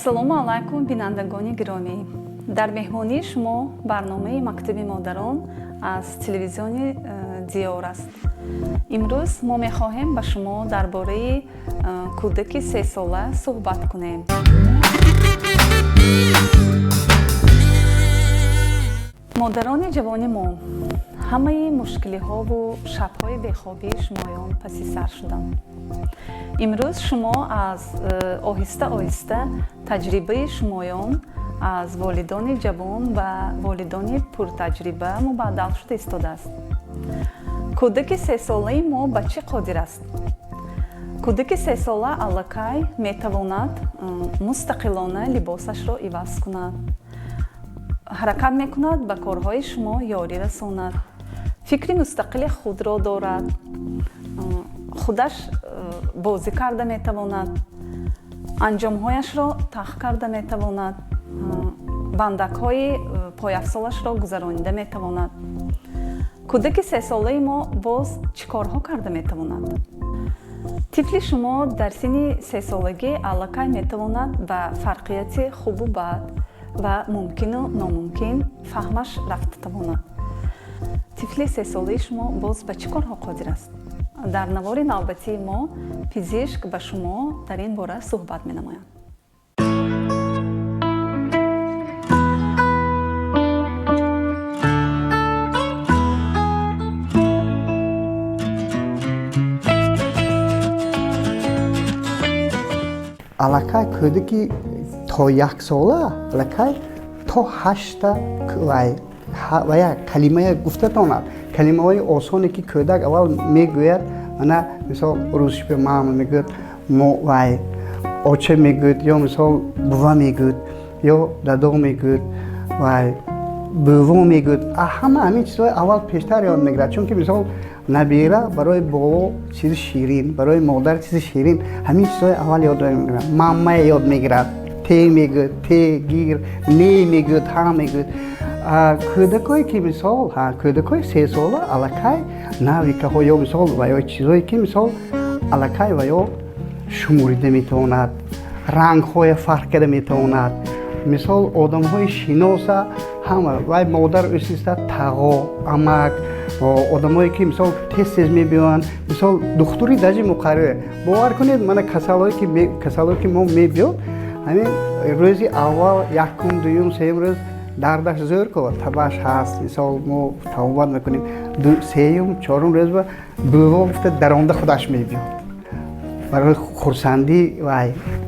ассалому алайкум бинандагони гиромӣ. Дар меҳмонии шумо барномаи Мактаби модарон аз телевизиони диёр аст. имрӯз мо мехоҳем ба шумо дар бораи кӯдаки 3 сола суҳбат кунем. модарони ҷавони мо, ҳамаи мушкилиҳову шабҳои бехобии шумоён паси сар шуданд. имрӯз шумо аз оҳиста оҳиста таҷрибаи шумоён аз волидони ҷавон ба волидони пуртаҷриба мубаддал шуда истодааст. кӯдаки 3 солаи мо ба чӣ қодир аст? кӯдаки 3 сола аллакай метавонад мустақилона либосашро иваз кунад, ҳаракат мекунад, ба корҳои шумо ёрӣ расонад, фикри мустақили худро дорад, худаш бозӣ карда метавонад, анҷомҳояшро тахт карда метавонад, бандакҳои пояфсолашро гузаронида метавонад. кӯдаки 3 солаи мо боз чӣ корҳо карда метавонад? тифли шумо дар синни 3 солагӣ аллакай метавонад ба фарқияти хубу бад ва мумкину номумкин фаҳмаш рафта тавонад. тифли 3 солаи шумо боз ба чӣ корҳо қодир аст? дар навори навбатии мо пизишк ба шумо дар ин бора суҳбат менамояд. аллакай кӯдаки то 1 сола аллакай то 8 ва як калимая гуфтатонад. калимаҳои осоне ки кӯдак аввал мегӯяд, ана мисол рӯзшипе мама мегӯяд, мо вай оча мегӯяд, ё мисол бува мегӯяд, ё дадо мегӯяд, вай буво мегӯяд. ҳама ҳамин чизҳои аввал пештар ёд мегирад, чунки мисол набира барои бобо чизи ширин, барои модар чизи ширин, ҳамин чизҳои аввал ёд мегирад. мамма ёд мегирад, те мегӯяд, те гир, не мегӯяд, ҳа мегӯяд. кӯдакое ки мисол кӯдакои 3 сола аллакай навикаҳо ё мисол ва ё чизое ки мисол аллакай ва ё шумурида метавонад, рангҳое фарқ карда метавонад. мисол одамҳои шиноса ҳама вай модар ӯсиста тағо, амак, одамое ки мисол тез мебиёянд, мисол духтури даҷи муқаррар. бовар кунед мана касалое ки мо мебиёд, ҳамин рӯзи аввал якум, дуюм, сеюм рӯз дардаш зӯр ко табаш ҳаст, мисол мо тавбат мекунем, сеюм, чорум рӯз ба буво гуфта даромада худаш мебиёд. барои хурсандӣ вай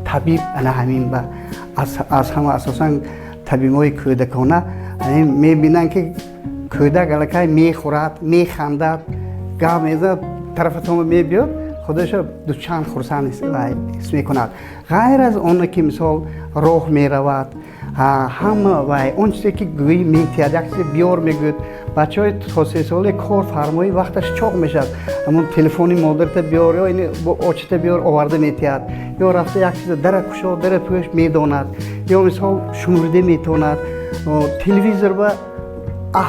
табиб ана ҳамин ба аз ҳама асосан табибҳои кӯдакона ҳамин мебинанд ки кӯдак аллакай мехӯрад, механдад, гап мезанад, тарафатон мебиёд, худашро дучанд хурсанд ҳис мекунад. ғайр аз оне ки мисол роҳ меравад, ҳама вай он чизе ки гӯӣ метиҳад, як чизе биёр мегӯяд. бачаҳои то 3 сола кор фармоӣ вақташ чоқ мешавад, ҳамон телефони модарта биёр ё очита биёр оварда метиҳад, ё рафта як чизе дара кушо, дара пӯш медонад, ё мисол шумурида метавонад, телевизор ба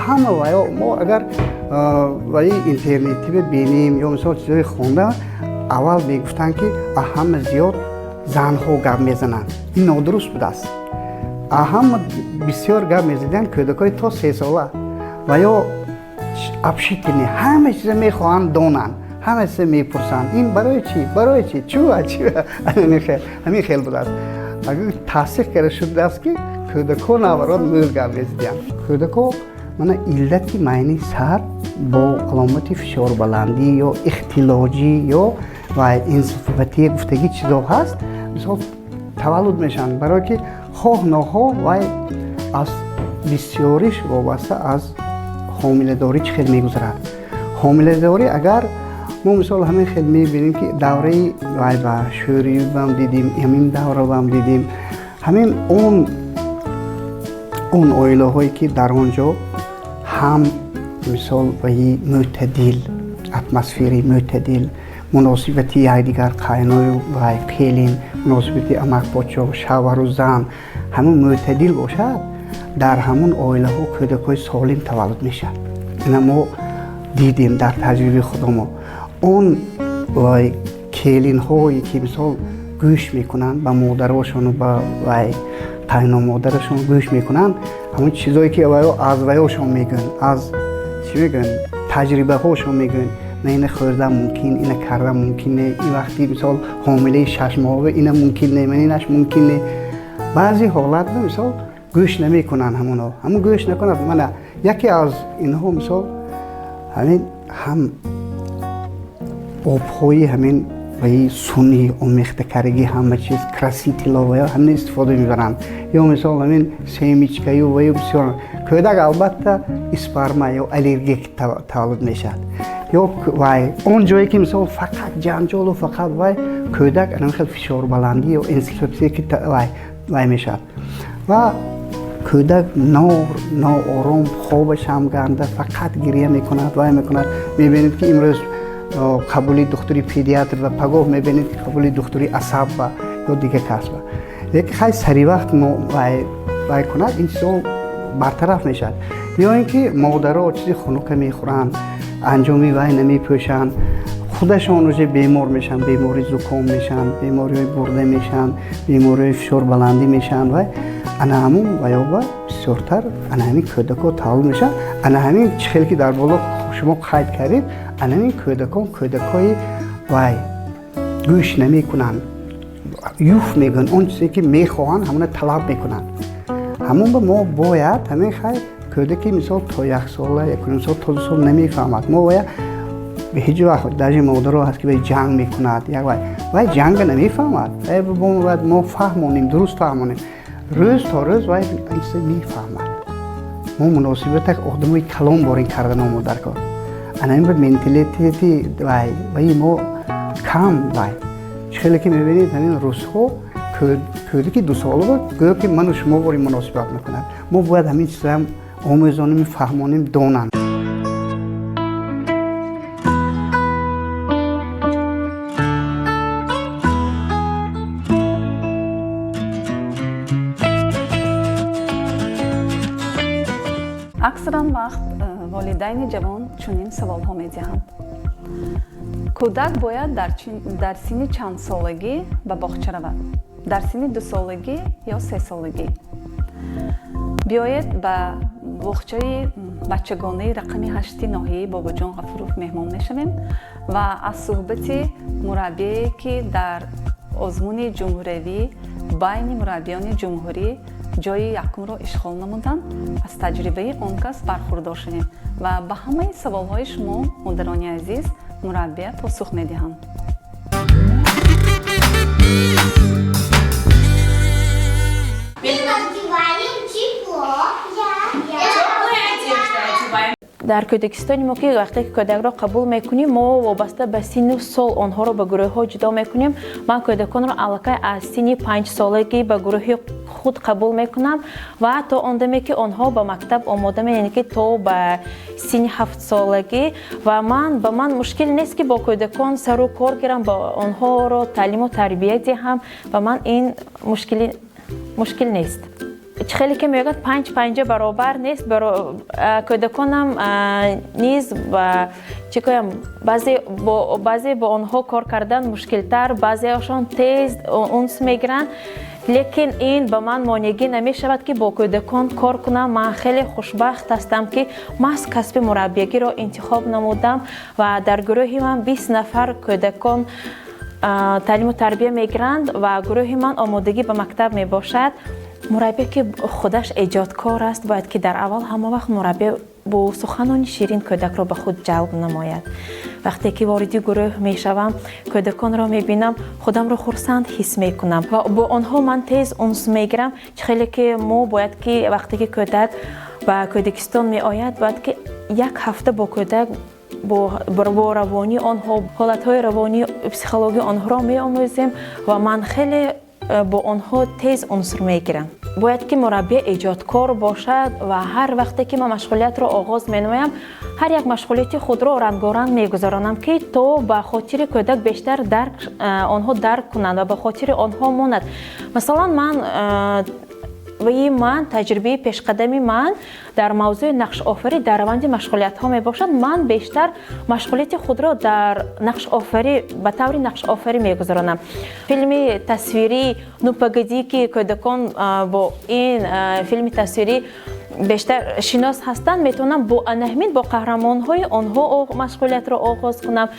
ҳама вай мо агар вай интернети бинем ё мисол чизои хонда аввал мегуфтанд ки ҳама зиёд занҳо гап мезананд. ин нодуруст будааст. ҳама бисёр гап мезиданд кӯдакои то 3 сола ва ё абшитини ҳама чиза мехоҳанд донанд, ҳама чиза мепурсанд. ин барои чӣ? Барои чӣ? чӯ? ҳамин хел будааст. таъсиқ карда шудааст ки кӯдако наварот мӯл гап мезиданд. кӯдако мана иллати майни сар бо аломати фишорбаландӣ ё ихтилоҷӣ ё ва инсифатия гуфтагӣ чизо ҳаст, мисол таваллуд мешаванд, барое ки хоҳ ноҳоҳ вай аз бисёриш вобаста аз ҳомиладорӣ чӣ хел мегузарад. ҳомиладорӣ агар мо мисол ҳамин хел мебинем ки давраи вай ба шӯрибам дидем, ҳамин даврабам дидем, ҳамин он оилаҳое ки дар он ҷо ҳам мисол ваи мӯътадил, атмосфераи мӯътадил, муносибати якдигар қайною вай келин, муносибати амакбочо, шавару зан ҳамин мӯътадил бошад, дар ҳамон оилаҳо кӯдакҳои солим таваллуд мешавад. ина мо дидем дар таҷрибаи худо мо. он келинҳое ки мисол گوش میکنن با مادرشون و با تاینا مادرشون گوش میکنن همون چیزایی که از ویاشون میگن از چی میگن تجربه هاشون میگن نه این خوردن ممکن این کردن ممکنه این وقتی مثال حامله 6 ماهه این ممکن نه من اینش ممکن نه بعضی حالات مثال گوش نمیکنن همون گوش نکنن من یکی از اینها مثال همین هم آب‌های همین وی سنی آمیخته کردگی همه چیز کراسیتی لاویا همین استفاده میبرن یا مثال همین سیمیچکایی و وی بسیار کودک البته اسپرما یا الرژیک تولد میشد یا وای اون جایی که مثال فقط جنجال و فقط وای کودک الان خیلی فشار بلندی یا انسیکلپسی که وای میشد و کودک آرام خوابش هم گنده فقط گریه میکند وای میکند میبینید که امروز قبولی دکتری پدیاتر و پگاه میبینید که قبولی دکتری عصب یا دیگه کسب یک خیلی سری وقت وای کند این چیزا برطرف میشد یا اینکه مادرها چیزی خنک میخورن انجامی وای نمیپوشن خودشان روزی بیمار میشن بیماری زکام میشن بیماری برده میشن بیماری فشار بلندی میشن و انا همون ویابا بسیارتر انا همین کودکا تحول میشن انا همین چخیلی که در بالا شما قید کردید انا همین کودکای وای گوش نمیکنن یوف میگن اون چیزی که میخواهن همون طلب میکنن همون به ما باید همین خیلی کودکی مثال تا 1 ساله 1 سال تا 2 سال نمیفهمد ما باید به هیچ وقت در این مادر هست که به جنگ میکند یک وای جنگ نمیفهمد باید ما فهمونیم درست فهمونیم روز تا روز وای اینسه میفهمد ما مناسبت یک آدمای کلام بارین کردن ما در کار انا این به منتالیتی وای ما کم وای خیلی که میبینید همین روزها کودکی 2 ساله بود گویا که من و شما باری مناسبت میکنند ما باید همین چیزا هم آموزانیم فهمانیم دانند اکثرا وقت والدین جوان چنین سوال‌ها می‌دهند. کودک باید در سن چند سالگی به باغچه رود؟ در سن 2 سالگی یا 3 سالگی؟ بیایید به باغچه بچگانه رقم 8 ناحیه باباجان غفوروف مهمان میشویم و از صحبت مربی که در آزمون جمهوری بین مربیان جمهوری جای یکم را اشغال نمودند از تجربه آن کس برخوردار شدیم و به همه سوالهای شما مادران عزیز مربی پاسخ میدهند. در کودکستان ما که وقتی که کودک را قبول میکنیم ما وابسته به سن و سال آنها را به گروه ها جدا میکنیم. من کودکان را علاقه از سن 5 سالگی به گروه خود قبول میکنم و تا آن دمی که آنها به مکتب آماده می یعنی که تا به سن 7 سالگی و به من مشکل نیست که با کودکان سر و کار گیرم با آنها را تعلیم و تربیت دهم و من این مشکل نیست. خیلی که میگه 5 برابر نیست کودکانم نیز و چی کنم بعضی با آنها کار کردن مشکل تر بعضیشان تیز اونس میگیرن لیکن این به من مانعی نمی شود که با کودکان کار کنم. من خیلی خوشبخت هستم که من کسب مربیگی را انتخاب نمودم و در گروه من 20 نفر کودکان تعلیم و تربیت میگیرند و گروه من آمادگی به مکتب می باشد. مربی که خودش ایجادکار است باید که در اول همه وقت مربی با سخنان شیرین کودک را به خود جلب نماید. وقتی که وارد گروه می شوم کودکان را می بینم خودم را خرسند حس می کنم و با آنها من تیز انس می گیرم. خیلی که ما باید که وقتی که کودک به کودکستان می آید باید که 1 هفته با کودک با روانی آنها حالتهای روانی پسیکولوژی آنها را می آموزیم و من خیلی با آنها تیز عنصر میگیرم. باید که مربی ایجادکار باشد و هر وقتی که من مشغولیت را آغاز می هر یک مشغولیت خود را رنگارنگ میگذارانم که تا به خاطر کودک بیشتر آنها درک کنند و به خاطر آنها ماند. مثلا من تجربه من تجربه پیشقدمی من در موضوع نقش آفری در روند مشغولیت ها می باشد. من بیشتر مشغولیت خود را در نقش آفری به طور نقش آفری می گذرانم. فیلم تصویری نوپگدی که کودکان با این فیلم تصویری بیشتر شناس هستند میتونم با انهمیت با قهرمان های آنها مشغولیت را آغاز کنم.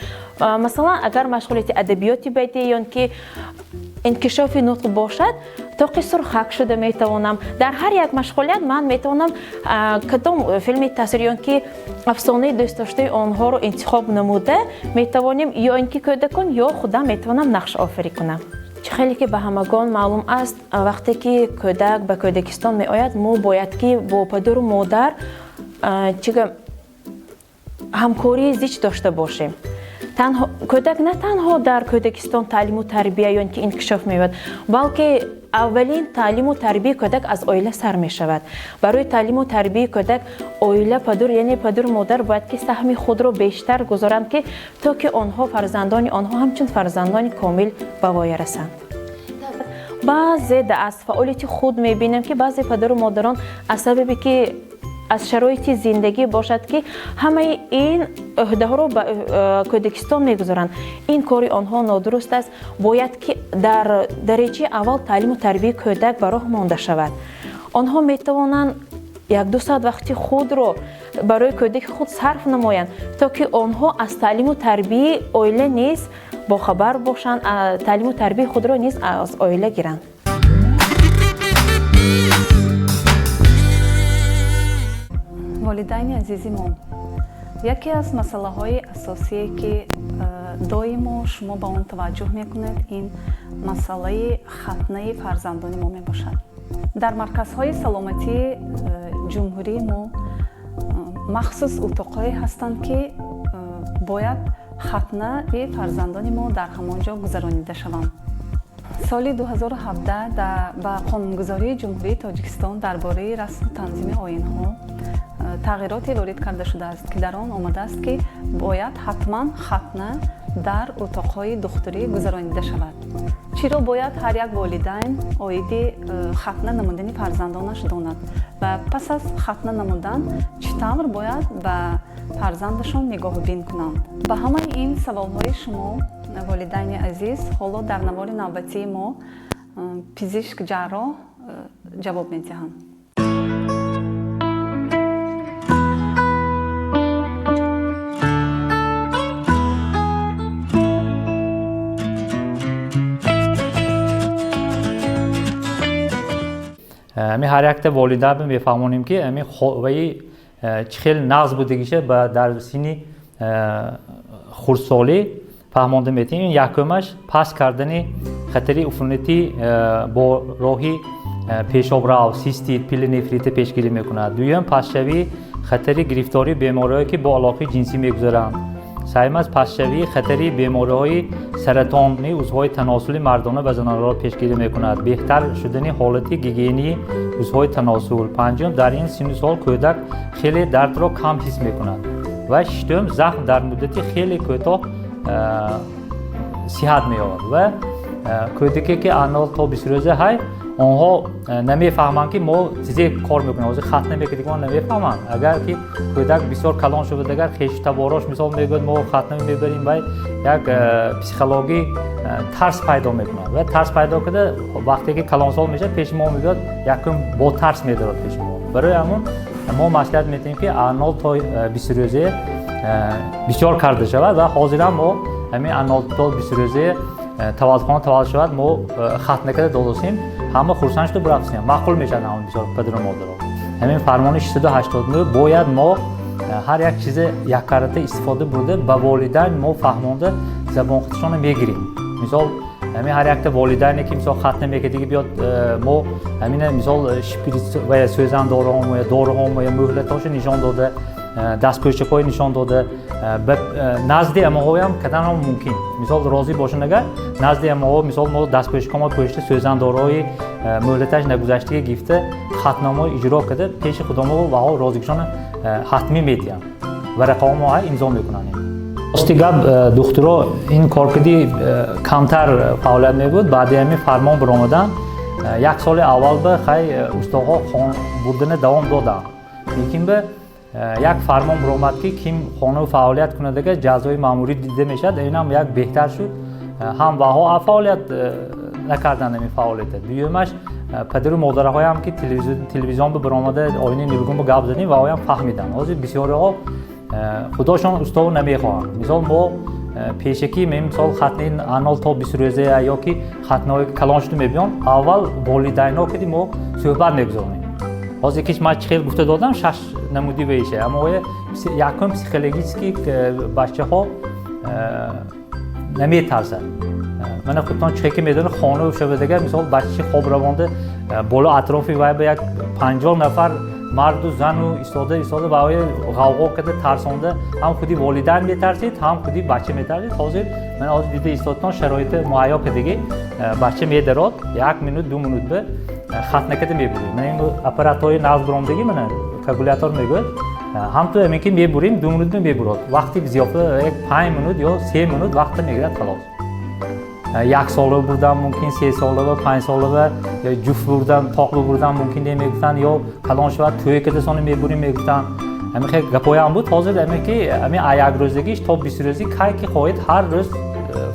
مثلا اگر مشغولیت ادبیاتی باید یا که انکشاف نطق باشد تا قصر خاک شده میتوانم. در هر یک مشغولیت من میتونم کدام فیلم تصویری که افسانه دوست داشته آنها رو انتخاب نموده میتوانیم یا اینکه کودکان یا خودم میتونم نقش آفری کنم. خیلی که به همگان معلوم است وقتی که کودک به کودکستان می آید ما باید که با پدر و مادر همکاری زیچ داشته باشیم. کودک نه تنها در کودکستان تعلیم و تربیه یا اینکه انکشاف می یابد بلکه اولین تعلیم و تربیه کودک از عائله سر می شود. برای تعلیم و تربیه کودک عائله پدر یعنی پدر و مادر باید که سهم خود را بیشتر گذارند که تا که آنها فرزندان آنها همچون فرزندان کامل به وای رسند. بعضی از فعالیت خود می بینیم که بعضی پدر و مادران از سببی که از شرایط زندگی باشد که همه این عهده ها رو به کودکستان میگذارند. این کاری آنها نادرست است. باید که در درجه اول تعلیم و تربیه کودک به راه مانده شود. آنها میتوانند یک دو ساعت وقتی خود رو برای کودک خود صرف نمایند تا که آنها از تعلیم و تربیه عائله نیز با خبر باشند، تعلیم و تربیه خود را نیز از عائله گیرند. والدین عزیزی ما، یکی از مسئله های اساسی که دائما شما با آن توجه میکنید این مسئله ختنه فرزندان ما می باشد. در مرکزهای سلامتی جمهوری ما مخصوص اتاقهایی هستند که باید ختنه فرزندان ما در همانجا گذرانیده شوند. سال 2017 با قانونگذاری جمهوری تاجیکستان درباره رسم تنظیم آیین‌ها تغییراتی وارد کرده شده است که در آن آمده است که باید حتما ختنه در اتاقهای دختری گذرانیده شود. چرا باید هر یک والدین عاید ختنه نمودن فرزندانش داند و پس از ختنه نمودن چطور باید به فرزندشان نگاه بین کنند؟ به همه این سوالهای شما والدین عزیز حالا در نوار نوبتی ما پزشک جراح جواب می‌دهند. می هر یک والدین میفهمونیم که می خوبی چخیل نقص بودگیشه در سینی خردسالی فهمانده میتیم. این یکمش پس کردن خطری عفونتی با راهی پیشابرو سیستیت پیل نفریت پیشگیری میکند. دوم پسشوی خطری گرفتاری بیماری‌هایی که با علاقه جنسی میگذرند. سوم از پسشوی خطری بیماری‌های سرطانی عضوهای تناسلی مردانه و زنانه را پیشگیری میکند. بهتر شدن حالت گیگینی عضوهای تناسل. پنجم در این سن سال کودک خیلی درد را کم حس میکند. و ششم زخم در مدت خیلی کوتاه صحت می‌یابد و کودکی که آنال تا 20 روزه های آنها نمیفهمند که ما چیزی کار میکنیم. از ختنه میکنیم ما نمیفهمند. اگر که کودک بسیار کلان شده اگر خیش تباراش مثال میگوید ما ختنه میبریم و یک پسیکولوژی ترس پیدا میکنه و ترس پیدا کرده وقتی که کلان سال میشه پیش ما میگوید یکم با ترس میدارد پیش ما. برای همون ما مصلحت میدیم که آنال تا 20 روزه بسیار کرده شود و حاضرا ما همین آنال تا 20 روزه تولد شود ما ختنه کرده دادیم همه خرسند شده برفتیم معقول میشن همون بسیار پدر و مادر. همین فرمان 689 باید ما هر یک چیز یک کرده استفاده برده به والدین ما فهمانده زبان خودشان میگیریم. مثال همین هر یک والدینی که مثال ختنه میگه دیگه بیاد ما همین مثال شپریت و سوزن داروها و مهلتاش نشان داده دستپوشک‌های نشان داده به نزد اماهای هم کردن هم ممکن. مثال راضی باشن اگر نزد اماها مثال ما دستپوشک‌ها پوشیده سوزندارهای مهلتش نگذشته گفته ختنامه اجرا کرده پیش خودم و ها راضیشان حتمی میدیم و رقم ها امضا میکنن. راستیگاب دخترها این کار کردی کمتر فعالیت میبود. بعد همین فرمان برآمدن یک سال اول به خیلی استادها بردن دوام دادن لیکن به یک فرمان برآمد که کیم خانه فعالیت کنه دیگه جزای ماموری دیده میشد این هم یک بهتر شد هم وها فعالیت نکردن این فعالیت دومش پدر و مادرهای هم که تلویزیون به برآمده آینه نیروگون به گپ زدیم و هم فهمیدن حاضر بسیاری ها خودشان استاد نمیخواهند مثال ما پیشکی مثال ختنه آنال تا 20 روزه یا که ختنه‌های کلان شده میبینیم اول والدینا که ما صحبت میگذاریم حاضر کیش ما خیلی گفته دادم 6 نمودی بهشه اما یکم پسیکولوژیسکی بچه‌ها نمیترسن من خودم چکی میدونم خانه و شب دیگر مثال بچه خواب روانده بالا اطرافی و به یک 50 نفر مرد و زن و ایستاده برای غوغا کرده ترسانده هم خودی والدین میترسید هم خودی بچه میترسید حاضر من از دیده ایستادن شرایط مهیا که دیگه بچه میدراد 1 منوت 2 منوت به خط نکرده میبریم من این اپراتوری ناز برامدگی من کالکولاتور میگه هم تو همین که میبریم 2 منوت میبرد وقتی زیافه یک 5 منوت یا 3 منوت وقت میگیرد خلاص 1 ساله بودن ممکن 3 ساله و 5 ساله و یا جفت بودن تاق بودن ممکن نمیگفتن یا کلان شود توی که دستان میبریم میگفتن همین خیلی گپای هم بود حاضر همین که همین یک روزگیش تا 20 روزی که خواهید هر روز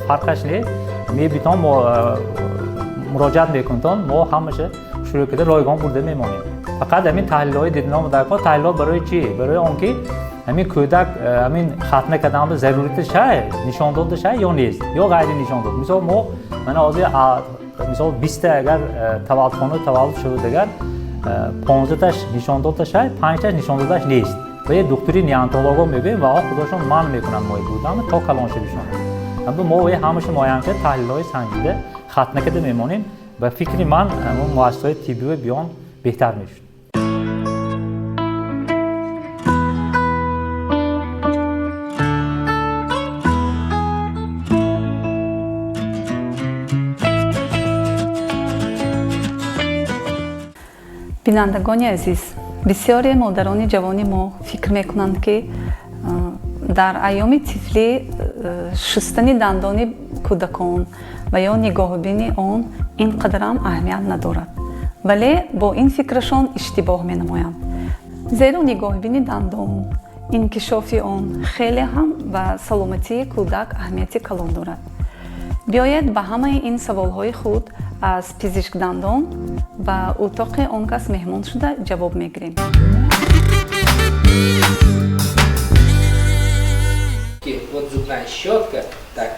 فرقش نه میبیتان ما مراجعت میکنن ما همیشه شروع کرده رایگان برده میمانیم فقط همین تحلیل‌های دیدنام در کار تحلیل برای چی برای آنکه همین کودک همین ختنه کردن به ضرورتش نشان دادش یا نیست یا غیر نشان داد مثلا ما من مثلا 20 اگر تولد شده دیگر 15 تاش نشان دادش 5 تاش نشان دادش نیست و یه دکتری نیانتولوگا میگه و خودشون من میکنن مای بودن تا کلان شدشون اما ما همیشه مایان که تحلیل‌های سنجیده ختنه کرده میمونیم و فکر من اون مؤسسات طبی بیان بهتر میشه бинандагони азиз бисёре модарони ҷавони мо фикр мекунанд ки дар айёми тифлӣ шустани дандони кӯдакон ва ё нигоҳубини он ин қадарам аҳамият надорад вале бо ин фикрашон иштибоҳ менамоянд зеро нигоҳубини дандон инкишофи он хеле ҳам ба саломатии кӯдак аҳамияти калон дорад биёед ба ҳамаи ин саволҳои худ аз пизишкдандон ба утоқи он кас меҳмон шуда ҷавоб мегирем. Вот зубная щетка. Так,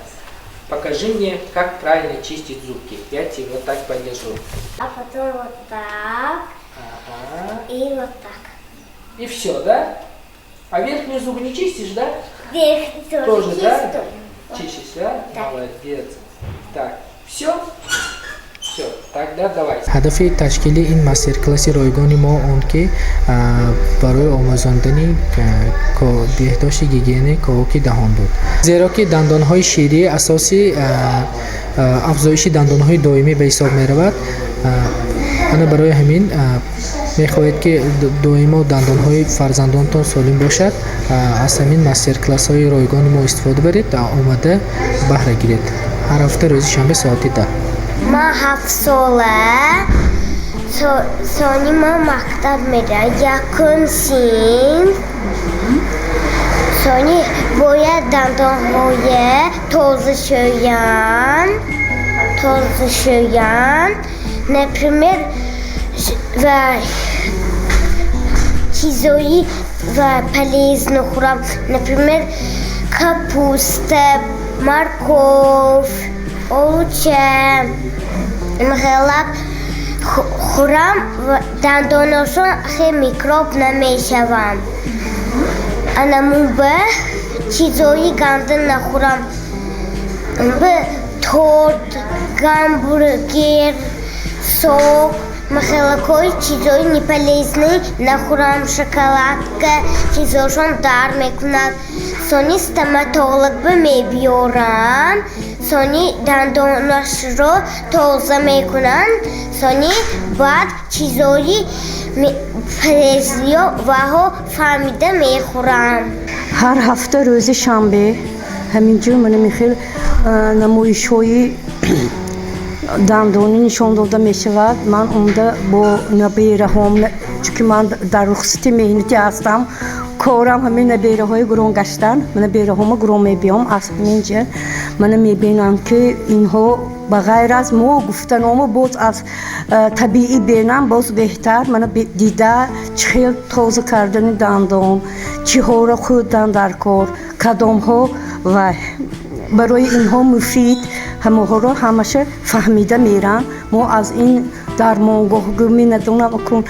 покажи мне, как правильно чистить зубки. Я тебе вот так подержу. А потом вот так. Ага. И вот так. И все, да? А верхнюю зубы не чистишь, да? Верхний Тоже, да? чистую. Чистишь, да? Да. Молодец. Так, все? Все, тогда давай. ҳадафи ташкили ин мастер-класси ройгони мо он ки барои омӯзондани беҳдошти гигиенаи коҳокидаҳон буд зеро ки дандонҳои ширӣ асоси афзоиши дандонҳои доимӣ ба ҳисоб меравад ана барои ҳамин мехоҳед ки доимо дандонҳои фарзандонтон солим бошад аз ҳамин мастер-классҳои ройгони мо истифода баред омада баҳра гиред ҳар ҳафта рӯзи шанбе соати 10 ما 7 ساله ثانی ما مکتب میره یکم سین ثانی باید دندانهای تازه شویان نپرمیر و چیزایی و پلیز نخورم نپرمیر کپوسته مارکوف اوچه مخلب خورم و دنداناشون خیلی میکروب نمیشوم انمون به چیزایی گنده نخورم به تورت گامبورگر سوپ مخلقای چیزایی نیپلیزنی نخورم شکلاتکه چیزاشون در میکنند سونی استماتولوگ به میبیارن سونی دندانش رو تازه میکنن سونی بعد چیزایی پلیزیو و ها فهمیده میخورن هر هفته روز شنبه همینجور من میخیل نمایش های дандони нишон дода мешавад. Ман онда бо набераҳом, чунки ман дар рухсати меҳнатӣ ҳастам. Корам ҳамин набераҳои гурон гаштан. Ман набераҳома гурон мебиём аз минҷа. Ман мебинам ки инҳо ба ғайр аз мо гуфтанома боз аз табиӣ бенам боз беҳтар. Ман дида чӣ хел тоза кардани дандон, чиҳоро хӯрдан дар кор, кадомҳо ва барои инҳо муфид ҳамаҳоро ҳамаша фаҳмида мерам. Мо аз ин дармонгоҳ надонам кун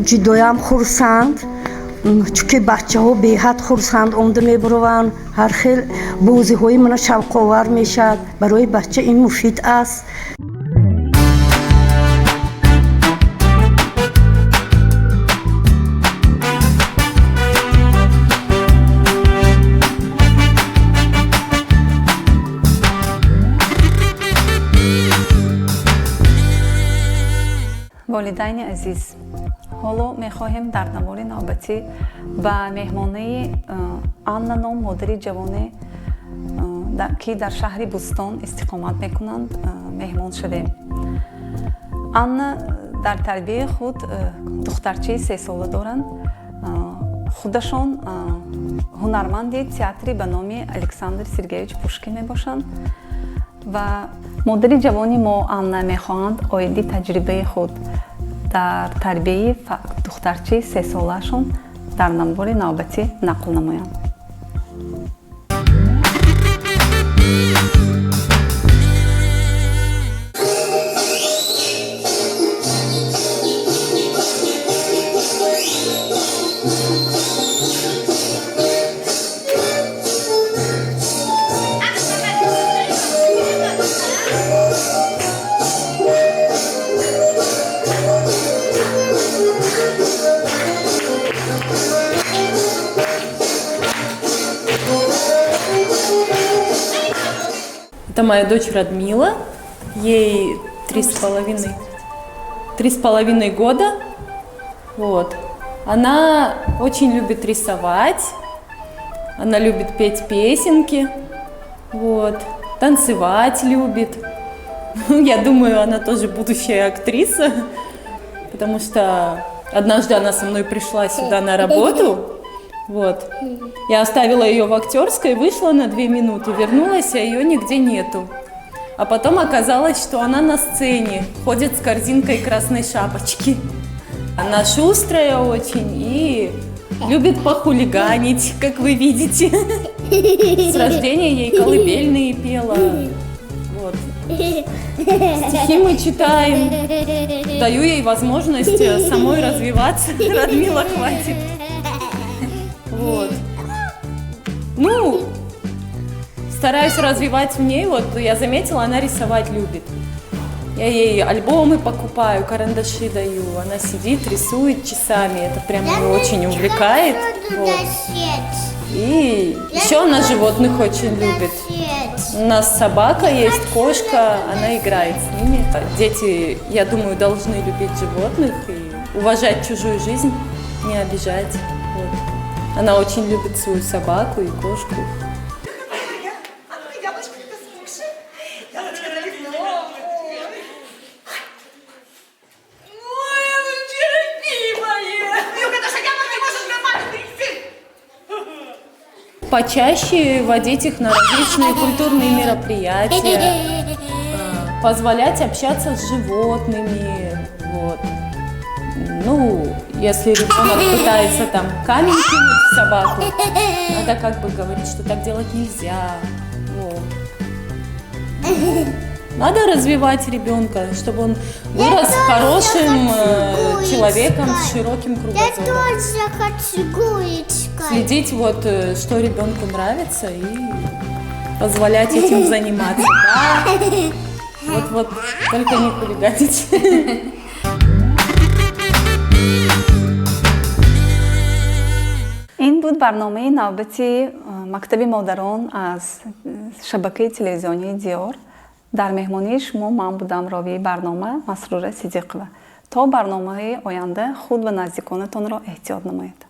ҷудоям хурсанд, чунки бачаҳо беҳад хурсанд омада мебарованд. ҳар хел бозиҳои мана шавқовар мешавад. Барои бача ин муфид аст. волидайни азиз, ҳоло мехоҳем дар навори навбатӣ ба меҳмонаи Анна ном модари ҷавоне ки дар шаҳри Бустон истиқомат мекунанд меҳмон шавем. Анна дар тарбияи худ духтарчаи 3 сола доранд. худашон ҳунарманди театри ба номи Александр Сергеевич Пушкин мебошанд ва модари ҷавони мо Анна мехоҳанд оиди таҷрибаи худ дар тарбияи духтарчаи 3 солаашон дар навори навбатӣ нақл намоянд. Это моя дочь Радмила, ей 3,5 года. Вот. Она очень любит рисовать, она любит петь песенки, вот. Танцевать любит. Я думаю, она тоже будущая актриса, потому что однажды она со мной пришла сюда на работу. Вот. Я оставила ее в актерской, вышла на 2 минуты, вернулась, а ее нигде нету. А потом оказалось, что она на сцене, ходит с корзинкой красной шапочки. Она шустрая очень и любит похулиганить, как вы видите. С рождения ей колыбельные пела. Вот. Стихи мы читаем. Даю ей возможность самой развиваться. Радмила, хватит. Вот. Ну, стараюсь развивать в ней, вот я заметила, она рисовать любит. Я ей альбомы покупаю, карандаши даю, она сидит, рисует часами, это прям ее очень увлекает. Вот. И еще она животных очень любит. У нас собака есть, кошка, она играет с ними. Дети, я думаю, должны любить животных и уважать чужую жизнь, не обижать. Вот. Она очень любит свою собаку и кошку. Почаще водить их на различные культурные мероприятия, позволять общаться с животными. Вот. Ну, если ребенок пытается там камень кинуть в собаку, надо как бы говорить, что так делать нельзя. Вот. Надо развивать ребенка, чтобы он вырос хорошим человеком с широким кругозором. Я тоже хочу гулечка. Следить, вот, что ребенку нравится, и позволять этим заниматься. Да? Вот, только не хулиганить. ин буд барномаи навбати мактаби модарон аз шабакаи телевизионии диёр. дар меҳмонии шумо ман будам ровии барнома Масрура Сидиқова. то барномаи оянда худ ва наздиконатонро эҳтиёт намоед.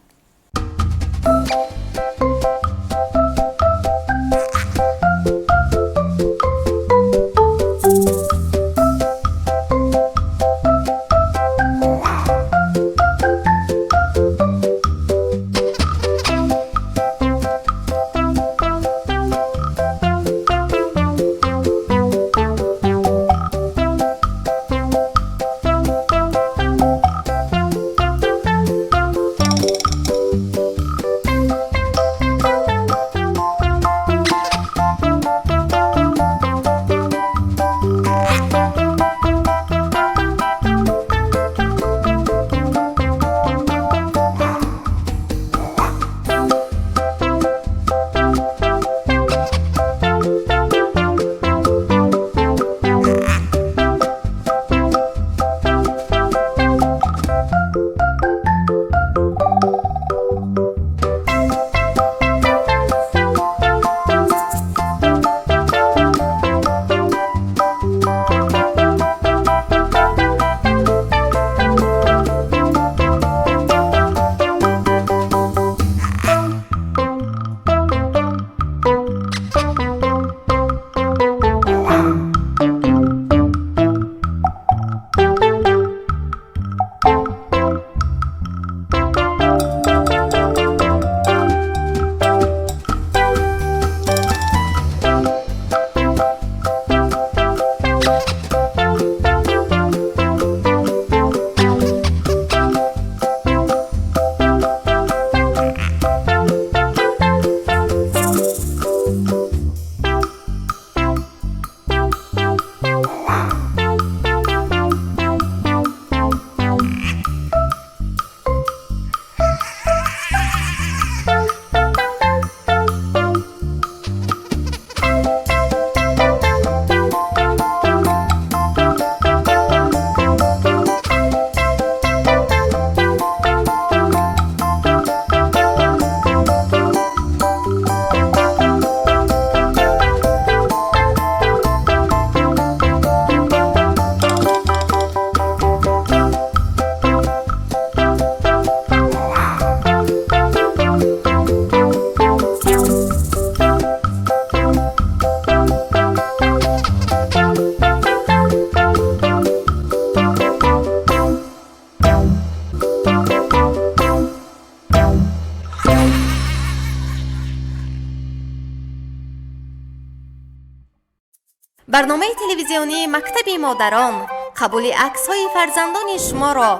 барномаи телевизионии мактаби модарон қабули аксҳои фарзандони шуморо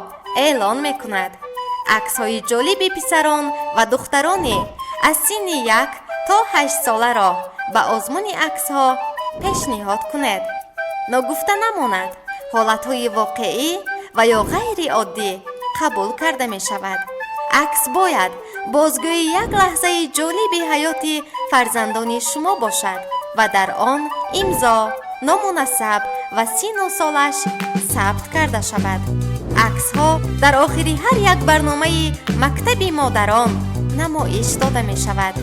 эълон мекунад. аксҳои ҷолиби писарон ва духтарони аз синни 1 то 8 соларо ба озмуни аксҳо пешниҳод кунед. ногуфта намонад, ҳолатҳои воқеӣ ва ё ғайриоддӣ қабул карда мешавад. акс бояд бозгӯи як лаҳзаи ҷолиби ҳаёти фарзандони шумо бошад ва дар он имзо, ному насаб ва сину солаш сабт карда шавад. аксҳо дар охири ҳар як барномаи мактаби модарон намоиш дода мешавад.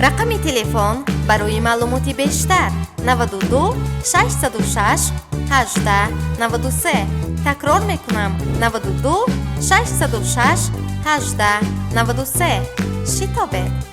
рақами телефон барои маълумоти бештар 92 606 18 93. такрор мекунам 92 606 18 93. шитобед.